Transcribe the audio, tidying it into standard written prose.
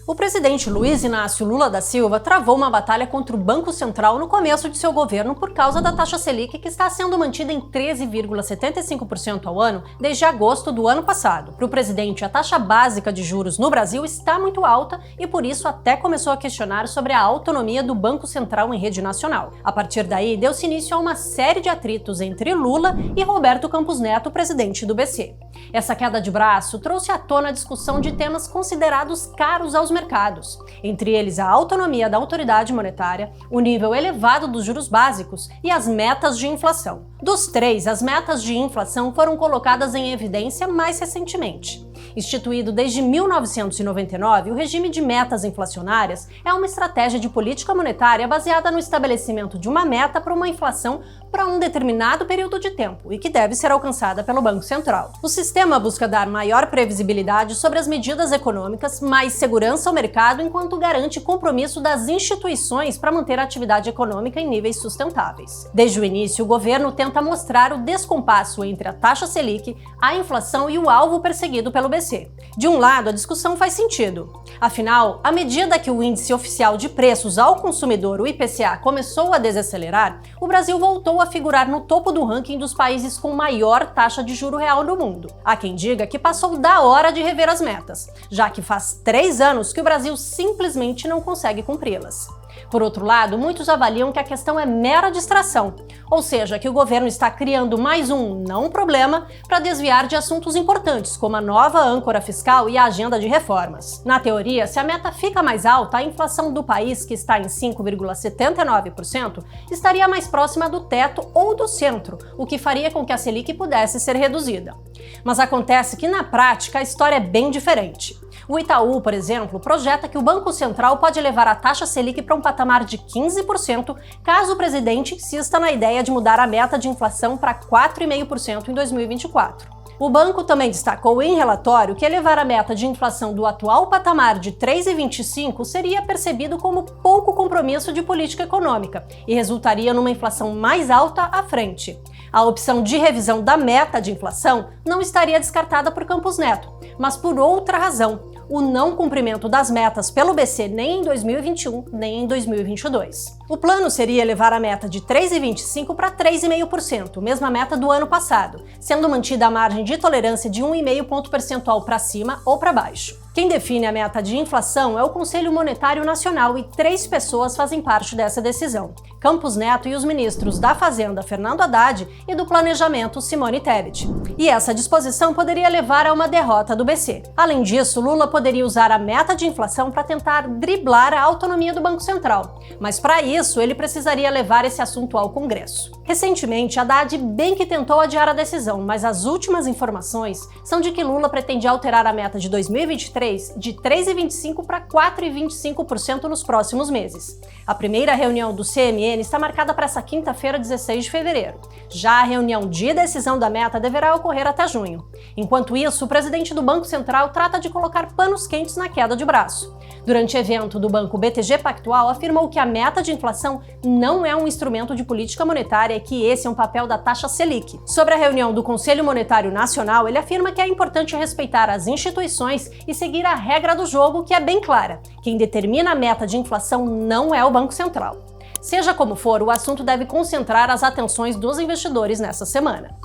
O presidente Luiz Inácio Lula da Silva travou uma batalha contra o Banco Central no começo de seu governo por causa da taxa Selic, que está sendo mantida em 13,75% ao ano desde agosto do ano passado. Para o presidente, a taxa básica de juros no Brasil está muito alta e por isso até começou a questionar sobre a autonomia do Banco Central em rede nacional. A partir daí, deu-se início a uma série de atritos entre Lula e Roberto Campos Neto, presidente do BC. Essa queda de braço trouxe à tona a discussão de temas considerados caros aos mercados, entre eles a autonomia da autoridade monetária, o nível elevado dos juros básicos e as metas de inflação. Dos três, as metas de inflação foram colocadas em evidência mais recentemente. Instituído desde 1999, o regime de metas inflacionárias é uma estratégia de política monetária baseada no estabelecimento de uma meta para uma inflação para um determinado período de tempo e que deve ser alcançada pelo Banco Central. O sistema busca dar maior previsibilidade sobre as medidas econômicas, mais segurança ao mercado, enquanto garante compromisso das instituições para manter a atividade econômica em níveis sustentáveis. Desde o início, o governo tenta mostrar o descompasso entre a taxa Selic, a inflação e o alvo perseguido pelo BC. De um lado, a discussão faz sentido. Afinal, à medida que o índice oficial de preços ao consumidor, o IPCA, começou a desacelerar, o Brasil voltou a figurar no topo do ranking dos países com maior taxa de juro real no mundo. Há quem diga que passou da hora de rever as metas, já que faz 3 anos que o Brasil simplesmente não consegue cumpri-las. Por outro lado, muitos avaliam que a questão é mera distração, ou seja, que o governo está criando mais um não problema para desviar de assuntos importantes, como a nova âncora fiscal e a agenda de reformas. Na teoria, se a meta fica mais alta, a inflação do país, que está em 5,79%, estaria mais próxima do teto ou do centro, o que faria com que a Selic pudesse ser reduzida. Mas acontece que, na prática, a história é bem diferente. O Itaú, por exemplo, projeta que o Banco Central pode levar a taxa Selic para um patamar de 15% caso o presidente insista na ideia de mudar a meta de inflação para 4,5% em 2024. O banco também destacou em relatório que elevar a meta de inflação do atual patamar de 3,25% seria percebido como pouco compromisso de política econômica e resultaria numa inflação mais alta à frente. A opção de revisão da meta de inflação não estaria descartada por Campos Neto, mas por outra razão: o não cumprimento das metas pelo BC nem em 2021 nem em 2022. O plano seria elevar a meta de 3,25% para 3,5%, mesma meta do ano passado, sendo mantida a margem de tolerância de 1,5 ponto percentual para cima ou para baixo. Quem define a meta de inflação é o Conselho Monetário Nacional e 3 pessoas fazem parte dessa decisão: Campos Neto e os ministros da Fazenda, Fernando Haddad, e do Planejamento, Simone Tebet. E essa disposição poderia levar a uma derrota do BC. Além disso, Lula poderia usar a meta de inflação para tentar driblar a autonomia do Banco Central, mas para isso ele precisaria levar esse assunto ao Congresso. Recentemente, Haddad bem que tentou adiar a decisão, mas as últimas informações são de que Lula pretende alterar a meta de 2023 de 3,25% para 4,25% nos próximos meses. A primeira reunião do CMN está marcada para essa quinta-feira, 16 de fevereiro. Já a reunião de decisão da meta deverá ocorrer até junho. Enquanto isso, o presidente do Banco Central trata de colocar panos quentes na queda de braço. Durante evento do banco BTG Pactual, afirmou que a meta de inflação não é um instrumento de política monetária e que esse é um papel da taxa Selic. Sobre a reunião do Conselho Monetário Nacional, ele afirma que é importante respeitar as instituições e seguir a regra do jogo, que é bem clara: quem determina a meta de inflação não é o Banco Central. Seja como for, o assunto deve concentrar as atenções dos investidores nessa semana.